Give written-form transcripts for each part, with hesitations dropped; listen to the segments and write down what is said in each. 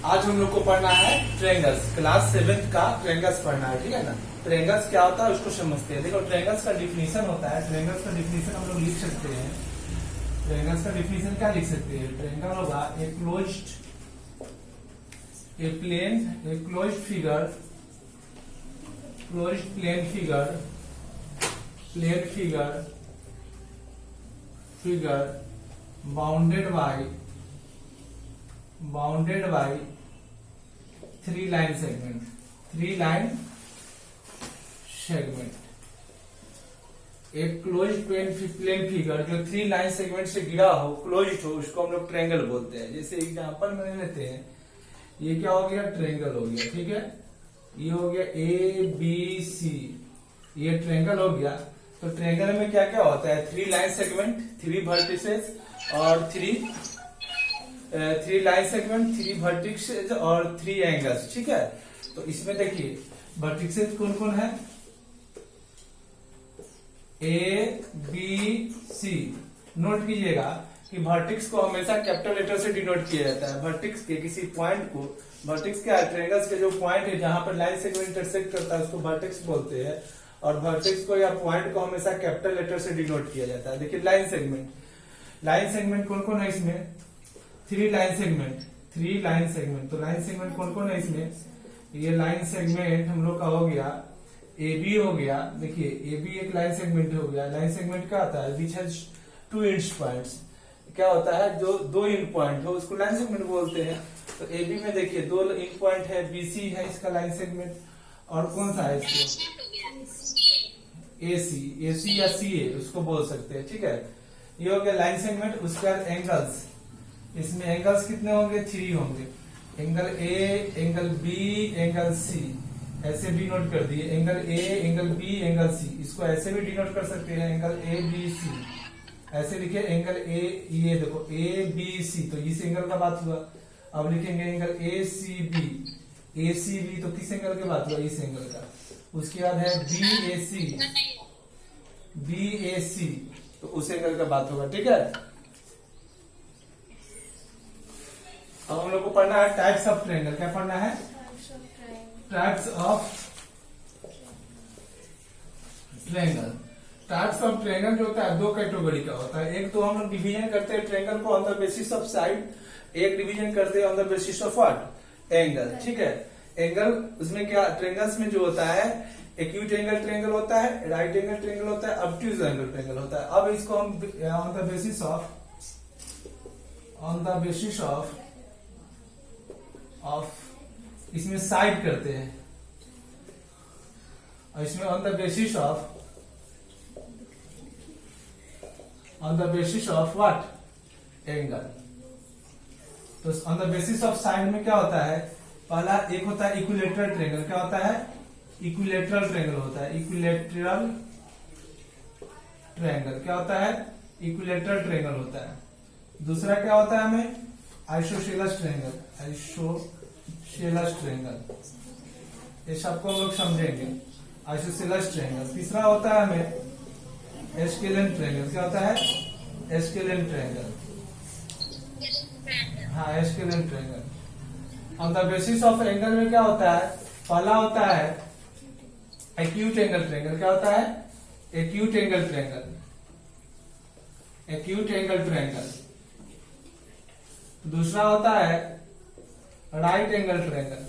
आज हम लोग को पढ़ना है ट्रायंगल्स, क्लास 7th का ट्रायंगल्स पढ़ना है, ठीक है ना। ट्रायंगल्स क्या होता है उसको समझते हैं। देखो ट्रायंगल्स का डिफिनीशन होता है, ट्रायंगल्स का डिफिनीशन हम लोग लिख सकते हैं। ट्रायंगल्स का डिफिनीशन क्या लिख सकते हैं? ट्रायंगल होगा a closed plane figure bounded by three line segment. एक क्लोज प्लेन फिगर जो 3 लाइन सेगमेंट से गिरा हो, क्लोज हो, उसको हम लोग ट्रायंगल बोलते हैं। जैसे एग्जांपल में लेते हैं, ये क्या हो गया? ट्रायंगल हो गया, ठीक है। ये हो गया ABC, ये ट्रायंगल हो गया। तो ट्रायंगल में क्या क्या होता है? 3 लाइन सेगमेंट, 3 वर्टिसेस और 3 लाइन सेगमेंट, 3 वर्टिसेस और 3 एंगल्स, ठीक है। तो इसमें देखिए वर्टिसेस कौन कौन है? ABC। नोट कीजिएगा कि वर्टेक्स को हमेशा कैपिटल लेटर से डिनोट किया जाता है। वर्टेक्स के किसी पॉइंट को, वर्टेक्स क्या है? ट्रायंगल्स के जो पॉइंट है जहां पर लाइन सेगमेंट इंटरसेक्ट करता है उसको वर्टेक्स बोलते हैं। और वर्टेक्स को या पॉइंट को हमेशा कैपिटल लेटर से डिनोट किया जाता है। देखिए लाइन सेगमेंट कौन कौन है इसमें? 3 लाइन सेगमेंट। तो लाइन सेगमेंट कौन कौन है इसमें? ये लाइन सेगमेंट हम लोग का हो गया AB हो गया। देखिए AB एक लाइन सेगमेंट हो गया। लाइन सेगमेंट क्या आता है? Which has 2 and points. क्या होता है? जो 2 एंड पॉइंट हो उसको लाइन सेगमेंट बोलते हैं। तो AB में देखिए 2 एंड पॉइंट है, BC है इसका लाइन सेगमेंट। और कौन सा है इसको? AC या CA उसको बोल सकते हैं, ठीक है। ये हो गया लाइन सेगमेंट। उसके बाद एंगल्स, इसमें एंगल्स कितने होंगे? 3 होंगे। Angle A, angle B, angle C, ऐसे भी नोट कर दिए। Angle A, angle B, angle C, इसको ऐसे भी डिनोट कर सकते हैं, एंगल ABC। ऐसे लिखे एंगल A, ये देखो ABC, तो इस एंगल का बात हुआ। अब लिखेंगे एंगल ACB तो किस एंगल की बात हुआ? इस एंगल का। उसके बाद है BAC तो उस एंगल का बात होगा, ठीक है। अब हम लोग को पढ़ना है टाइप्स ऑफ ट्रायंगल। क्या पढ़ना है? Types of triangle. Types of triangle जो होता है 2 कैटेगरी का होता है। एक तो हम लोग डिवीजन करते हैं ट्रायंगल को on the basis of side, एक डिवीजन करते हैं on the basis of what? Angle, ठीक है। एंगल उसमें क्या ट्रायंगल्स में जो होता है, एक्यूट एंगल ट्रायंगल होता है, राइट एंगल ट्रायंगल होता है, ऑब्ट्यूज एंगल ट्रायंगल होता है। अब इसको हम ऑन द बेसिस ऑफ इसमें साइड करते हैं, और इसमें on the basis of what? Angle. तो on the basis of side में क्या होता है? पहला एक होता है इक्विलेटरल ट्रायंगल। क्या होता है? इक्विलेटरल ट्रायंगल होता है। इक्विलेटरल ट्रायंगल क्या होता है? इक्विलेटरल ट्रायंगल होता है। दूसरा क्या होता है हमें? Isosceles triangle. ये सबको हम लोग समझेंगे, आइसोसेलेस ट्रायंगल। तीसरा होता है हमें एस्केलेन ट्रायंगल। क्या होता है? Scalene triangle. हाँ, scalene triangle. On the basis of angle में क्या होता है? पहला होता है एक्यूट एंगल ट्रायंगल। क्या होता है? Acute angle triangle. दूसरा होता है राइट एंगल ट्रायंगल।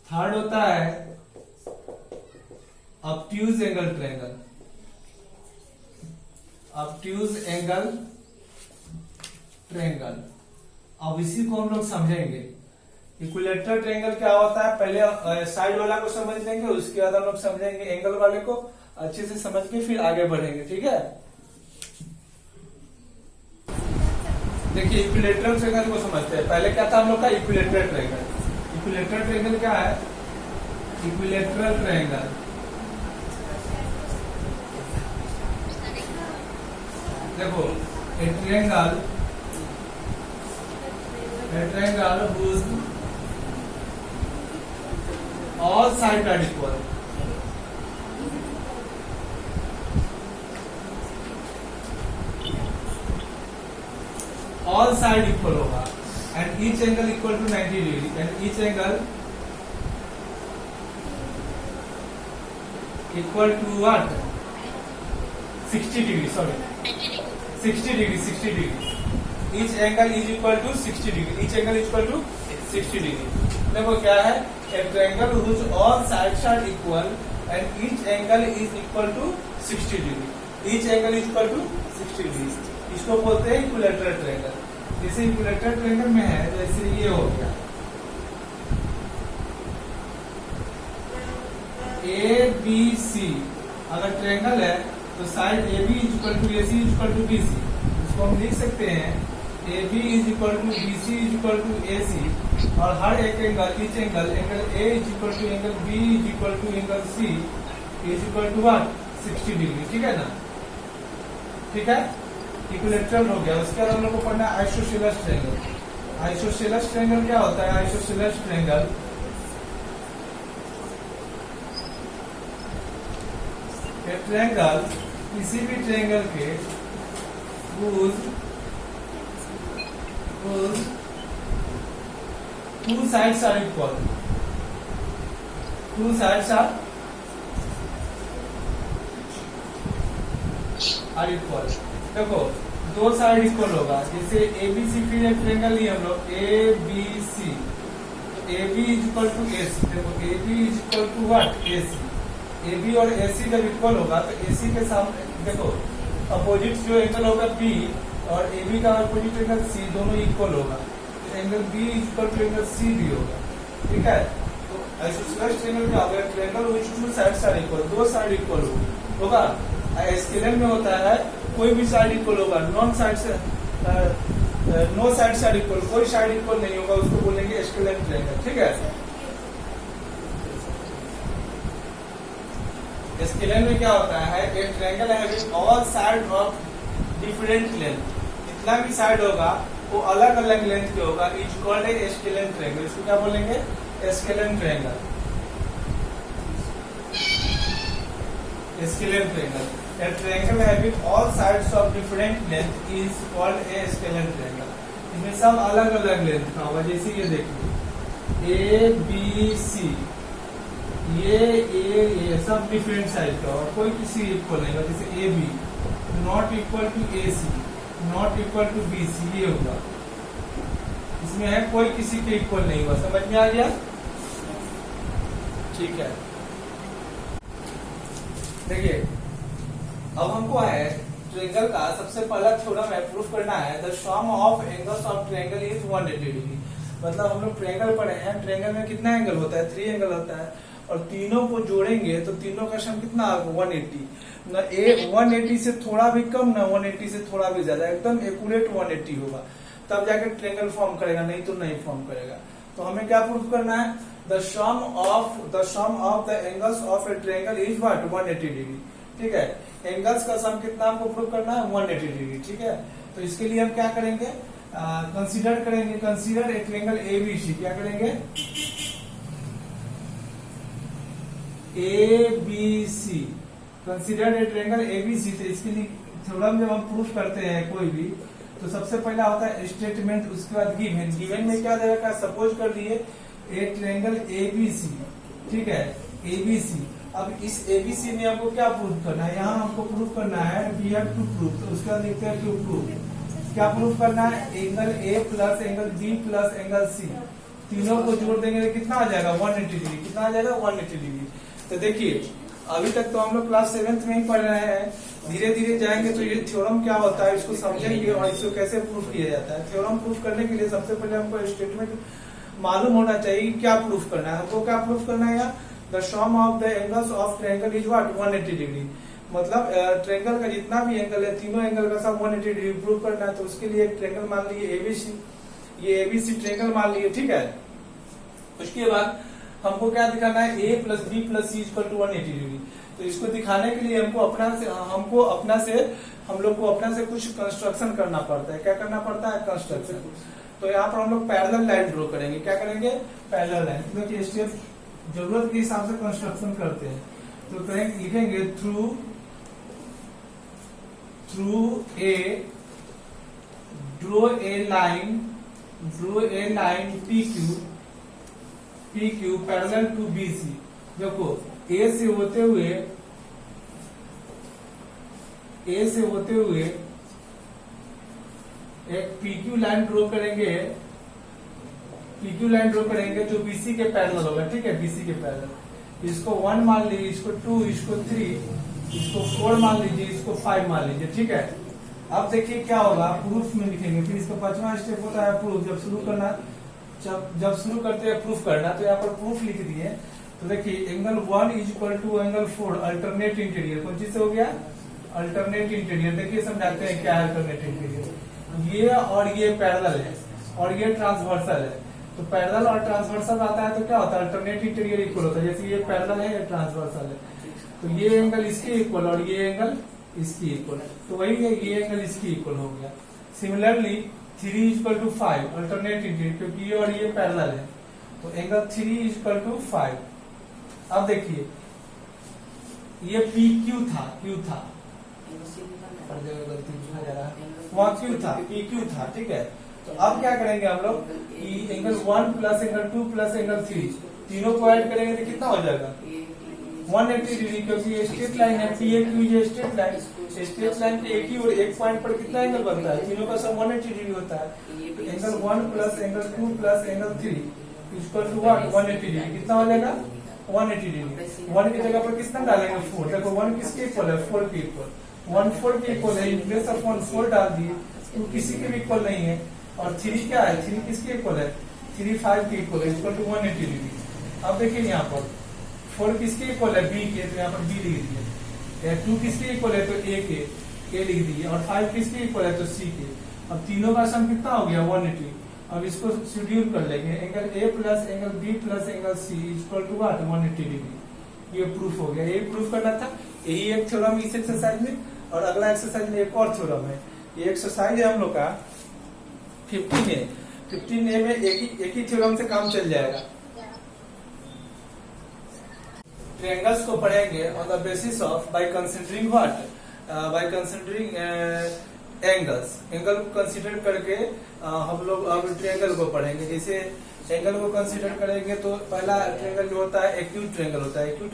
थर्ड होता है ऑब्ट्यूज एंगल ट्रायंगल। अब इसी को हम लोग समझेंगे। इक्विलेटरल ट्रायंगल क्या होता है? पहले साइड वाला को समझ लेंगे, उसके बाद हम लोग समझेंगे एंगल वाले को। अच्छे से समझ के फिर आगे बढ़ेंगे, ठीक है। देखिए इक्विलेटरल ट्रायंगल को समझते हैं। पहले क्या था हम लोग का? इक्विलेटरल ट्रायंगल क्या है? इक्विलेटरल ट्रायंगल देखो a triangle whose all sides are equal. All side equal होगा and each angle equal to 90 degree and each angle equal to what 60 degree, sorry 60 degree each angle is equal to 60 degree, each angle equal to 60 degree. देखो क्या है, a triangle which all sides are equal and each angle is equal to 60 degree, each angle is equal to 60 degree, इसको बोलते हैं equilateral triangle. जैसे equilateral triangle में है, जैसे ये हो गया ए बी सी, अगर ट्रायंगल है तो side A B is equal to A C is equal to B C, इसको हम लिख सकते हैं A B is equal to B C is equal to A C, और हर एक angle each angle A is equal to angle B is equal to angle C is equal to what 60 degree, ठीक है ना, ठीक है, equilateral हो गया। उसके बाद हम लोग को पढ़ना है आइसोसेलेस ट्रायंगल। आइसोसेलेस ट्रायंगल क्या होता है? आइसोसेलेस ट्रायंगल ट्रायंगल किसी भी ट्रायंगल के two sides are equal, two sides are equal. देखो दो साइड इक्वल होगा, जैसे ए बी सी, फिर एक ट्रायंगल लिए हम लोग A B C, A B is equal to A C, देखो A B is equal to what A C, A B और ए सी जब इक्वल होगा तो ए सी के सामने देखो अपोजिट जो एंगल होगा बी और ए बी का अपोजिट एंगल सी, दोनों इक्वल होगा, तो angle B is equal to angle C भी होगा, ठीक है। तो आइसोसेलेस ट्रायंगल क्या होगा? Triangle which two sides are equal, दो साइड इक्वल होगा। स्केलर में होता है कोई भी साइड इक्वल होगा, नॉन साइड से नो साइड साइड इक्वल, कोई साइड इक्वल नहीं होगा, उसको बोलेंगे स्केलर ट्रायंगल, ठीक है। स्केलर में क्या होता है? एक ट्रायंगल है with all side of different length, जितना भी साइड होगा वो अलग अलग लेंथ के होगा, is called a scalar triangle. इसको क्या बोलेंगे? Scalar triangle, scalar triangle. A triangle having all sides of different length is called a scalar triangle। इसमें सब अलग अलग लेंथ का होगा, जैसे ये देखिए ए बी सी, ये सब डिफरेंट साइज का होगा, कोई किसी इक्वल नहीं होगा। जैसे A B not equal to A C, not equal to B C, ये होगा, इसमें है कोई किसी के इक्वल नहीं होगा। समझ में आ गया? ठीक है, देखिए अब हमको है ट्रायंगल का सबसे पहला थ्योरम है प्रूफ करना है, the sum of angles of triangle is 180 degree. मतलब हम लोग ट्रायंगल पढ़े हैं, ट्रायंगल में कितना एंगल होता है? 3 एंगल होता है, और तीनों को जोड़ेंगे तो तीनों का सम कितना होगा? 180। न 180 से थोड़ा भी कम, न 180 से थोड़ा भी ज्यादा, एकदम एक्यूरेट 180 होगा, तब जाके ट्रायंगल फॉर्म करेगा, नहीं तो नहीं फॉर्म करेगा। तो हमें क्या प्रूफ करना है? The sum of the angles of a triangle is what 180 degree, ठीक है। एंगल्स का सम कितना हमको प्रूव करना है? 180 डिग्री, ठीक है। तो इसके लिए हम क्या करेंगे? कंसीडर करेंगे, कंसीडर ए ट्रायंगल एबीसी। क्या करेंगे? ABC, consider a triangle ABC. तो इसके लिए थ्योरम जब हम प्रूफ करते हैं कोई भी, तो सबसे पहला होता है स्टेटमेंट, उसके बाद गिवन। गिवन में क्या देगा? सपोज कर लिए ए ट्रायंगल एबीसी, ठीक है, एबीसी। अब इस एबीसी में हमको क्या प्रूफ करना है? यहाँ हमको प्रूफ करना है वी हैव टू प्रूफ, तो उसका लिखते हैं टू प्रूफ। क्या प्रूफ करना है? Angle A plus angle B plus angle C, तीनों को जोड़ देंगे तो कितना आ जाएगा? 180 डिग्री। कितना आ जाएगा? 180 डिग्री। तो देखिए अभी तक तो हम लोग क्लास 7th में ही पढ़ रहे हैं, धीरे धीरे जाएंगे तो ये थ्योरम क्या होता है इसको समझेंगे और इसको कैसे प्रूफ किया जाता है। थ्योरम प्रूफ करने के लिए सबसे पहले हमको स्टेटमेंट मालूम होना चाहिए क्या प्रूफ करना है। हमको क्या प्रूफ करना है? यहाँ the sum of the angles of triangle is what 180 degree. मतलब ट्रायंगल का जितना भी एंगल है, तीनों एंगल का सब 180 डिग्री प्रूव करना है। तो उसके लिए एक ट्रायंगल मान लीजिए एबीसी, ये एबीसी ट्रायंगल मान लीजिए, ठीक है। उसके बाद हमको क्या दिखाना है? A plus B plus C equal to 180 degree. तो इसको दिखाने के लिए हमको हम लोग को अपना से कुछ कंस्ट्रक्शन करना पड़ता है। क्या करना पड़ता है? कंस्ट्रक्शन। तो यहाँ पर हम लोग पैरेलल लाइन ड्रॉ करेंगे। क्या करेंगे? Parallel line. क्योंकि स्टेप जरूरत के हिसाब से कंस्ट्रक्शन करते हैं। तो लिखेंगे through A draw a line P Q parallel to B C. देखो ए से होते हुए एक PQ लाइन ड्रॉ करेंगे, जो BC के पैरेलल होगा, ठीक है, BC के पैरेलल। इसको 1 मान लीजिए, इसको 2, इसको 3, इसको 4 मान लीजिए, इसको 5 मान लीजिए, ठीक है। अब देखिए क्या होगा, प्रूफ में लिखेंगे। फिर इसका 5वां स्टेप होता है प्रूफ। जब शुरू करते हैं प्रूफ करना, तो यहाँ पर प्रूफ लिख दिए। तो देखिए angle 1 is equal to angle 4 alternate interior. कौन चीज से हो गया? Alternate interior. देखिए समझाते हैं क्या है अल्टरनेट इंटीरियर। ये और ये पैरेलल है और ये ट्रांसवर्सल है। तो पैरेलल और ट्रांसवर्सल आता है तो क्या होता है? अल्टरनेट इंटीरियर इक्वल होता है। जैसे ये पैरेलल है, ये ट्रांसवर्सल है, तो ये एंगल इसके इक्वल और ये एंगल इसकी इक्वल, तो वही है, ये एंगल इसकी इक्वल हो गया। Similarly 3 equal to 5 alternate interior, क्योंकि ये और ये पैरेलल है, तो एंगल 3 इक्वल टू 5। अब देखिए ये PQ था, वहाँ क्यू था, PQ था, ठीक है। तो अब क्या करेंगे हम लोग कि angle 1 plus angle 2 plus angle 3 तीनों को ऐड करेंगे तो कितना हो जाएगा? 180 डिग्री, क्योंकि ये स्ट्रेट लाइन है। PQ ये स्ट्रेट लाइन के एक ही और एक पॉइंट पर कितना एंगल बनता है? तीनों का सब 180 डिग्री होता है। Angle 1 plus angle 2 plus angle 3 equal to 180 degree. कितना हो जाएगा? 180 डिग्री। 1 की जगह पर कितना डालेंगे? 4। देखो 1 किसके इक्वल है? 4 के इक्वल। 1 4 के इक्वल है, इन प्लेस ऑफ 1 4 डाल दिए, तो किसी के भी इक्वल नहीं है। और 3 क्या है? 3 किसके इक्वल है? 3 5 के इक्वल है, इक्वल टू 180 डिग्री। अब देखिए यहाँ पर 4 किसके इक्वल है? B के, तो यहाँ पर B लिख दिए। 2 किसके इक्वल है? तो A लिख दिए। और 5 किसके इक्वल है? तो C के। अब तीनों का सम कितना हो गया? 180। अब इसको शेड्यूल कर लेंगे, angle A plus angle B plus angle C equal to 180 degree. ये प्रूफ हो गया। यही प्रूफ करना था, यही एक थ्योरम इस एक्सरसाइज में। और अगला एक्सरसाइज में एक और थ्योरम है। ये एक्सरसाइज है हम लोग का 15A में एक ही थ्योरम से काम चल जाएगा। ट्रायंगल्स को पढ़ेंगे on the basis of by considering what, by considering angles. Angle को कंसीडर करके हम लोग अब ट्रायंगल को पढ़ेंगे। जैसे एंगल को कंसीडर करेंगे तो पहला ट्रायंगल जो होता है एक्यूट ट्रायंगल होता है। एक्यूट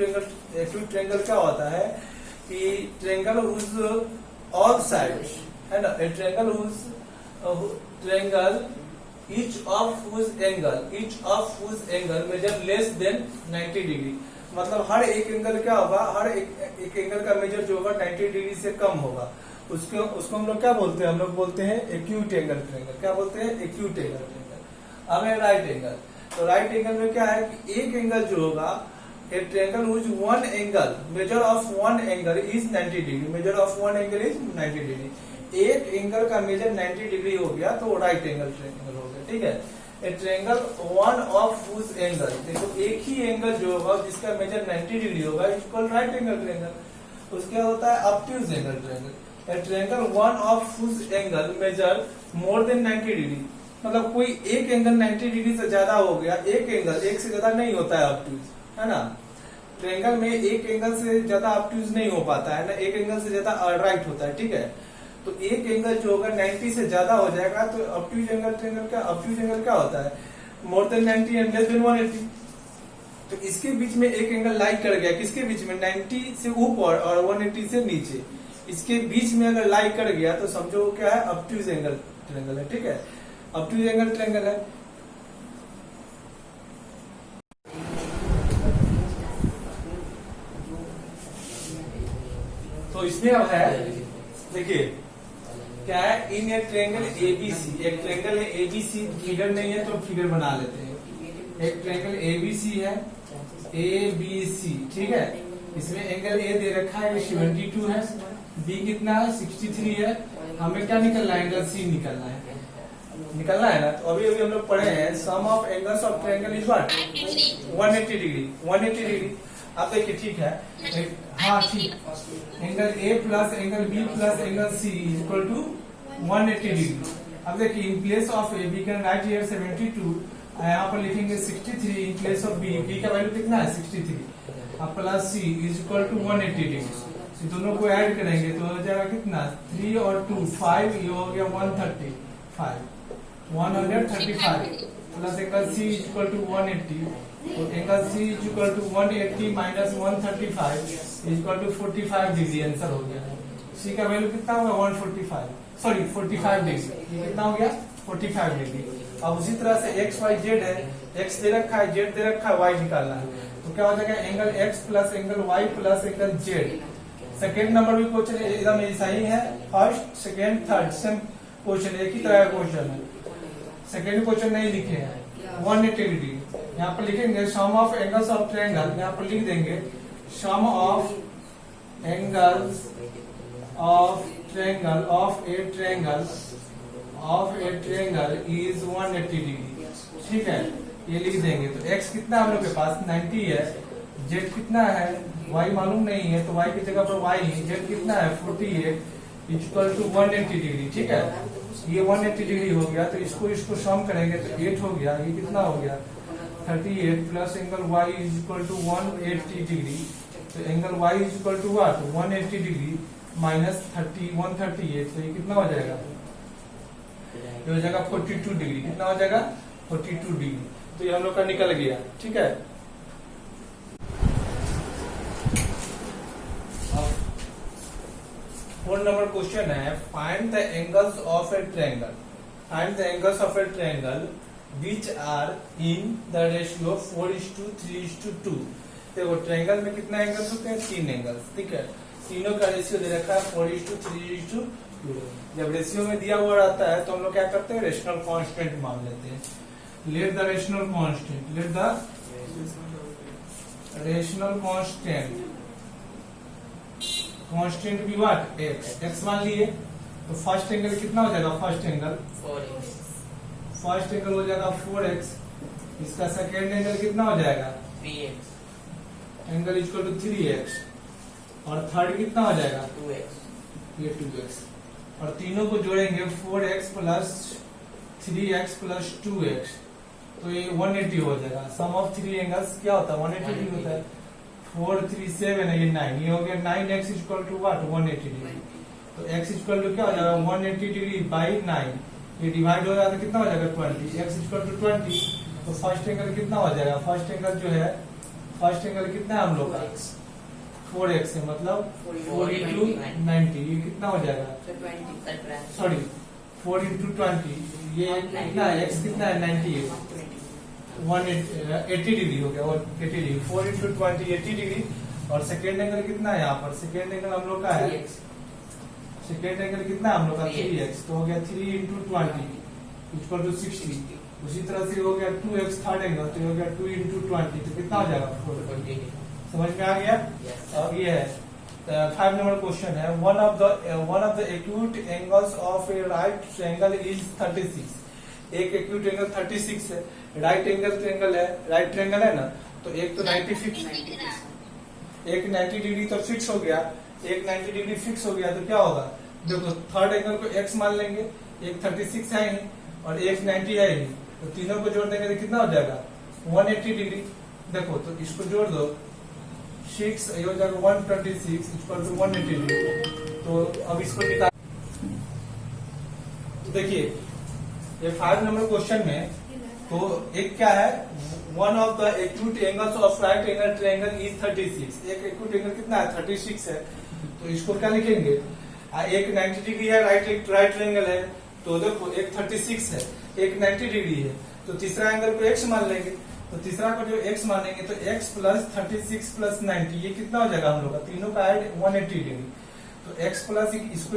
ट्रायंगल क्या होता है कि ट्रायंगल हुज ऑल साइड्स, है ना, a triangle each of whose angle measure less than 90 degree. मतलब हर एक एंगल क्या होगा? हर एक एंगल का मेजर जो होगा 90 डिग्री से कम होगा। उसको हम लोग क्या बोलते हैं? हम लोग बोलते हैं एक्यूट एंगल ट्रायंगल। क्या बोलते हैं? Acute angle triangle. अब है राइट एंगल। तो राइट एंगल में क्या है कि एक एंगल जो होगा, ए triangle which one angle measure of one angle is 90 degree. Measure of one angle is 90 degree. एक एंगल का मेजर 90 डिग्री हो गया तो राइट एंगल ट्रायंगल हो गया, ठीक है। A triangle one of whose angle, देखो एक ही एंगल जो होगा जिसका मेजर 90 डिग्री होगा इक्वल राइट एंगल ट्रायंगल। उसके होता है obtuse angle triangle. A triangle one of whose angle measure more than 90 degree, मतलब कोई एक एंगल 90 डिग्री से ज्यादा हो गया। एक एंगल एक से ज्यादा नहीं होता है ऑब्ट्यूज, है ना। ट्रायंगल में एक एंगल से ज्यादा ऑब्ट्यूज नहीं हो पाता है ना, एक एंगल से ज्यादा राइट होता है, ठीक है। तो एक एंगल जो होगा 90 से ज्यादा हो जाएगा तो ऑब्ट्यूज एंगल क्या होता है? मोर देन 90 एंड लेस देन 180। तो इसके बीच में एक एंगल लाई कर गया, किसके बीच में? 90 से ऊपर और 180 से नीचे। इसके बीच में अगर लाई कर गया तो समझो क्या है? ऑब्ट्यूज एंगल ट्रायंगल है, ठीक है। ऑब्ट्यूज एंगल ट्रायंगल है। तो इसमें अब है, देखिए क्या है, इन ए ट्रायंगल ABC। एक ट्रायंगल है ABC, फिगर नहीं है तो फिगर बना लेते हैं। एक ट्रायंगल ABC है, ABC, ठीक है। इसमें एंगल A दे रखा है, 72 है, B कितना है? 63 है। हमें क्या निकलना है? एंगल C निकलना है ना। तो अभी हम लोग पढ़े हैं sum of angles of triangle is what? 180 degree. आप देखिए, ठीक है, हाँ ठीक। Angle A plus angle B plus angle C equal to 180 degree. अब देखिए in place of A we can write here 72, यहाँ पर लिखेंगे 63 इन प्लेस ऑफ B का वैल्यू कितना है? 63। अब plus C is equal to 180 degree. दोनों को ऐड करेंगे तो हो जाएगा कितना? 3 और 2 5, ये हो गया 130। 135 plus angle C is equal to 180, तो angle C is equal to 180 minus 135 is equal to 45 degree. Answer हो गया। सी का वैल्यू कितना होगा 145, सॉरी 45 डिग्री। ये कितना हो गया 45 डिग्री। अब उसी तरह से एक्स वाई जेड है, एक्स दे रखा है, जेड दे रखा है, वाई निकालना है, तो क्या हो जाएगा angle X plus angle Y plus angle Z. Second number भी क्वेश्चन एकदम ऐसा ही है, first second third same question, एक ही तरह का क्वेश्चन है। सेकेंड क्वेश्चन नहीं लिखे हैं 180 डिग्री। यहाँ पर लिखेंगे sum of angles of triangle, यहाँ पर लिख देंगे sum of angles of triangle of a triangle is 180 degree. ठीक है, ये लिख देंगे। तो x कितना हम लोग के पास 90 है, z कितना है y मालूम नहीं है, तो y की जगह पर y है, z कितना है 48 इक्वल टू 180 डिग्री। ठीक है, ये 180 डिग्री हो गया, तो इसको सम करेंगे तो 8 हो गया। ये कितना हो गया 38 plus angle y is equal to 180 degree, तो angle y is equal to what 180 degree minus 138, तो ये कितना हो जाएगा, ये हो जाएगा 42 डिग्री। कितना हो जाएगा 42 डिग्री। तो ये हम लोग का निकल गया। ठीक है, फोर्थ नंबर क्वेश्चन है find the angles of a triangle, find the angles of a triangle which are in the ratio 4:3:2। देखो ट्रायंगल में कितना एंगल्स होते हैं 3 एंगल्स। ठीक है, तीनों का रेशियो दे रखा है 4:3:2। जब रेशियो में दिया हुआ रहता है तो हम लोग क्या करते हैं रेशनल कांस्टेंट मान लेते हैं। Let the rational constant, late the rational constant, constant भी व्हाट एक्स मान लिए। तो फर्स्ट एंगल कितना हो जाएगा, फर्स्ट एंगल हो जाएगा 4x, इसका सेकेंड एंगल कितना हो जाएगा 3x, angle equal to 3x, और थर्ड कितना हो जाएगा 2x, ये 2x, और तीनों को जोड़ेंगे 4x plus 3x plus 2x, तो ये 180 हो जाएगा। सम ऑफ 3 एंगल्स क्या होता है 180 डिग्री होता है। 4 3 7 है, ये 9, ये हो गया 9x equal to what 180 degree. तो x इक्वल टू क्या हो जाएगा 180 डिग्री बाई 9, ये डिवाइड हो जाएगा तो कितना हो जाएगा 20, x इक्वल टू 20। तो फर्स्ट एंगल कितना हो जाएगा, फर्स्ट एंगल जो है, फर्स्ट एंगल कितना है हम लोग का 4x है, मतलब 4 इंटू 90, ये कितना हो जाएगा सॉरी 4 इंटू 20, ये कितना है x कितना है 98, 180 डिग्री हो गया, और 80 डिग्री 4 इंटू 20 80 डिग्री। और सेकेंड एंगल कितना है यहाँ पर, सेकेंड एंगल हम लोग का है, सेकेंड एंगल कितना है हम लोग का 3x, तो हो गया 3 इंटू 20 इक्वल टू 60। उसी तरह से हो गया 2x थर्ड एंगल, तो हो गया 2 इंटू 20, तो कितना हो जाएगा 4। समझ में आ गया। अब ये है 5 नंबर क्वेश्चन है one of the acute angles of a right triangle is 36। एक एक्यूट एंगल 36 है, राइट ट्रायंगल है, राइट ट्रायंगल है ना, तो एक तो 90 फिक्स, एक 90 डिग्री तो फिक्स हो गया, एक 90 डिग्री फिक्स हो गया, तो क्या होगा देखो थर्ड एंगल को x मान लेंगे, एक 36 है ही और एक 90 है ही, तो तीनों को जोड़ देंगे तो कितना हो जाएगा 180 डिग्री। देखो तो इसको जोड़ दो 6, ये हो जाएगा 126 इक्वल टू 180 डिग्री। तो अब इसको निकाल, तो देखिए ये 5 नंबर क्वेश्चन में तो एक क्या है one of the acute angles of right angle triangle is 36। एक एक्यूट एंगल कितना है 36 है, तो इसको क्या लिखेंगे, एक 90 डिग्री है राइट ट्रायंगल है, तो देखो एक 36 है एक 90 डिग्री है, तो तीसरा एंगल को x मान लेंगे, तो तीसरा को जो x मान लेंगे तो x प्लस 36 प्लस 90 ये कितना हो जाएगा हम लोग का, तीनों का ऐड 180 डिग्री। तो x प्लस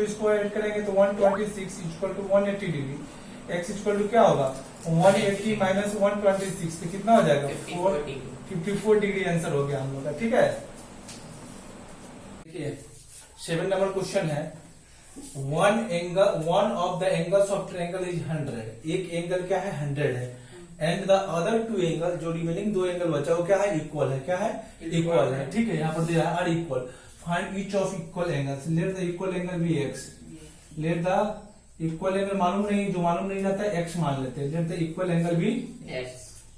इसको ऐड करेंगे तो 126 equal to 180 degree, x equal to क्या होगा 180 माइनस 126, तो कितना हो जाएगा 54 डिग्री आंसर हो गया हम लोग का। ठीक है, देखिए 7 नंबर क्वेश्चन है one of the angles of triangle is 100। एक एंगल क्या है 100 है, एंड द अदर 2 एंगल, जो रिमेनिंग 2 एंगल बचा वो क्या है इक्वल है, क्या है इक्वल है। ठीक है, यहाँ पर दिया है are equal, find each of equal angles, let the equal angle be x, let the equal angle मालूम नहीं, जो मालूम नहीं रहता है x मान लेते हैं, let the equal angle be x,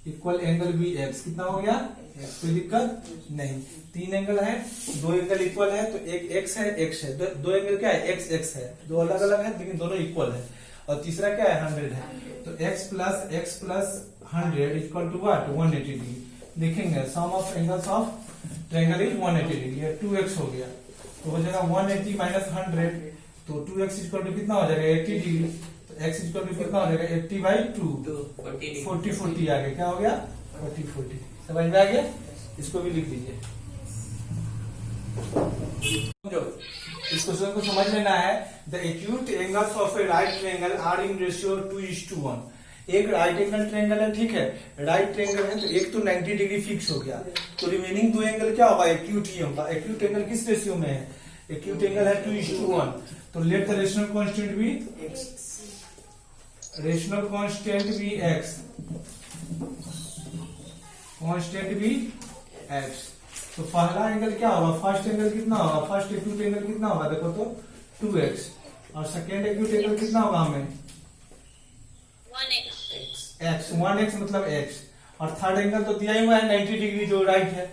equal angle be x कितना हो गया, कोई दिक्कत नहीं। 3 एंगल है, 2 एंगल इक्वल है, तो एक x है x है, 2 एंगल क्या है x x है, दो अलग अलग है लेकिन दोनों इक्वल है। और तीसरा क्या है 100 है, तो x plus 100 equal to what 180 degree. देखेंगे sum of angles of triangle is 180 degree, 2x हो गया तो हो जाएगा 180 माइनस 100, तो 2x इक्वल टू कितना हो जाएगा 80 डिग्री, तो x इक्वल टू कितना हो जाएगा 80/2 40 आ गया, क्या हो गया 40 समझ में आ गया। इसको भी लिख दीजिए। जो इस क्वेश्चन को समझ लेना है, the acute angles of a right triangle are in ratio 2:1। एक राइट एंगल ट्रायंगल है, ठीक है, राइट ट्रायंगल है, तो एक तो 90 डिग्री फिक्स हो गया, तो रिमेनिंग दो एंगल क्या होगा एक्यूट ही होगा। एक्यूट एंगल किस रेशियो में है, एक्यूट एंगल है 2:1, तो let the rational constant be x, rational constant be x, constant be x। तो पहला एंगल क्या होगा, फर्स्ट एंगल कितना होगा, फर्स्ट एक्यूट एंगल कितना होगा देखो तो 2x, और सेकेंड एक्यूट एंगल कितना होगा हमें 1x मतलब x, और थर्ड एंगल तो दिया ही हुआ है 90 डिग्री जो राइट है।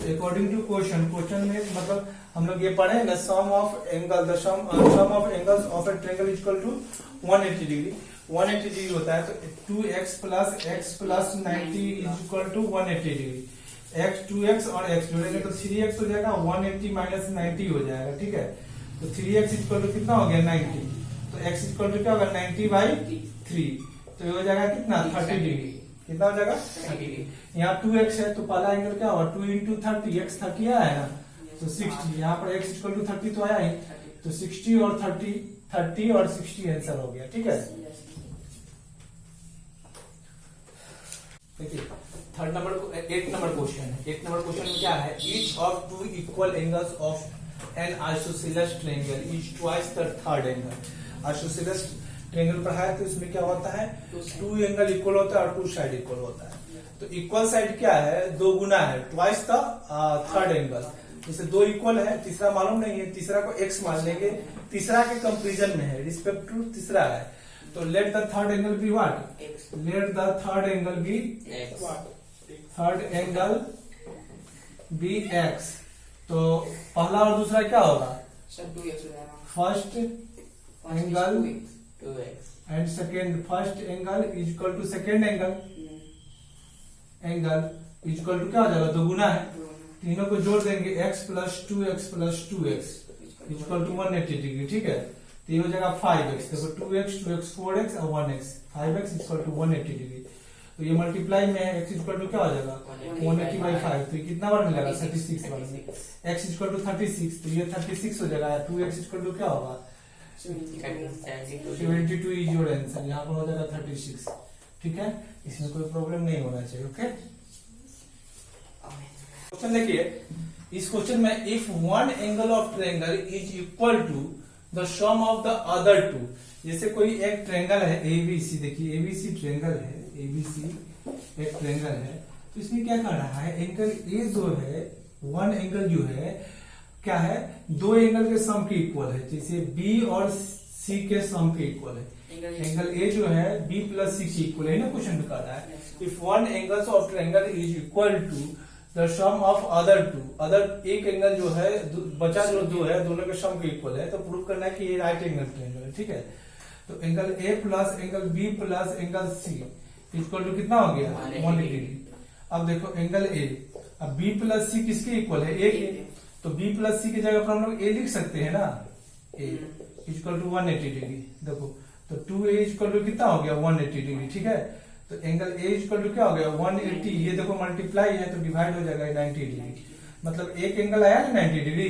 अकॉर्डिंग टू क्वेश्चन में मतलब हम लोग ये पढ़े ना sum of angles of a triangle equal to 180 degree, 180 degree होता है, तो 2x plus 90 equal to 180 degree. x 2x और x जोड़ेंगे तो 3x हो जाएगा, 180 माइनस 90 हो जाएगा, ठीक है, तो 3x इक्वल टू कितना हो गया 90, तो x इक्वल टू क्या होगा 90/3, तो ये हो जाएगा कितना 30 डिग्री, कितना हो जाएगा 30 डिग्री। यहाँ 2x है तो पहला एंगल क्या होगा 2 into 30, x 30 आया है ना, तो 60, यहाँ पर x इक्वल टू 30 तो आया ही, तो 60 और 30 और 60 आंसर हो गया, ठीक है। देखिए थर्ड नंबर 8 नंबर क्वेश्चन है। 8 नंबर क्वेश्चन में क्या है, each of two equal angles of an isosceles triangle is twice the third angle. Isosceles triangle पर है तो इसमें क्या होता है, टू एंगल इक्वल होता है और टू साइड इक्वल होता है। तो इक्वल साइड क्या है, दो गुना है, ट्वाइस द थर्ड एंगल। जैसे दो इक्वल है, तीसरा मालूम नहीं है, तीसरा को x मान लेंगे, तीसरा के कंपेरिजन में है, रिस्पेक्ट टू तीसरा है, तो let the third angle be what, let the third angle be third angle be x। तो पहला और दूसरा क्या होगा, first angle and second, first angle is equal to second angle is equal to क्या हो जाएगा, दो गुना है, तीनों को जोड़ देंगे x plus 2x equal to 180 degree, ठीक है, तो ये हो जाएगा 5x, देखो 2x 4x और 1x, 5x equal to 180 degree. तो ये मल्टीप्लाई में है, x इक्वल टू क्या हो जाएगा 180/5, तो ये कितना बार मिलेगा 36 बार में, x इक्वल टू 36, तो ये 36 हो जाएगा, 2x इक्वल टू क्या होगा 72 इज योर आंसर, यहाँ पर हो जाएगा 36, ठीक है, इसमें कोई प्रॉब्लम नहीं होना चाहिए। ओके, क्वेश्चन देखिए, इस क्वेश्चन में if one angle of triangle is equal to the sum of the other two. जैसे कोई एक ट्रायंगल है एबीसी, देखिए एबीसी ट्रायंगल है, एबीसी एक ट्रायंगल है, तो इसमें क्या कर रहा है, एंगल ए जो है, वन एंगल जो है क्या है, दो एंगल के सम के इक्वल है, जैसे बी और सी के सम के इक्वल है। एंगल ए जो है बी प्लस सी के इक्वल है ना, क्वेश्चन में कह रहा है if one angles of triangle is equal to the sum of other two, other एक एंगल जो है बचा जो दो है दोनों के सम के इक्वल है, तो प्रूव करना है कि ये राइट एंगल ट्रायंगल है, ठीक है। तो angle A plus angle B plus angle C equal to कितना हो गया 180 डिग्री। अब देखो एंगल ए, अब बी प्लस सी किसके इक्वल है, ए के, तो बी प्लस सी की जगह पर हम लोग ए लिख सकते हैं ना, ए इक्वल टू 180 डिग्री। देखो तो 2a इक्वल टू कितना हो गया 180 डिग्री, ठीक है। तो एंगल ए इक्वल टू क्या हो गया 180, ये देखो मल्टीप्लाई है तो डिवाइड हो जाएगा 90 डिग्री, मतलब एक एंगल आया ना 90 डिग्री,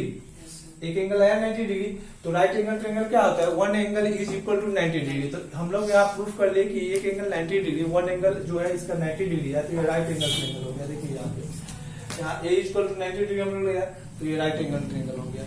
एक एंगल आया 90 डिग्री। तो राइट एंगल ट्रायंगल क्या होता है, one angle is equal to 90 degree. तो हम लोग यहाँ प्रूफ कर लिए कि एक एंगल 90 डिग्री, वन एंगल जो है इसका 90 डिग्री है, तो ये राइट एंगल ट्रायंगल हो गया। देखिए यहाँ पे यहाँ ए इक्वल टू 90 डिग्री हम लोग लिया, तो ये राइट एंगल ट्रायंगल हो गया।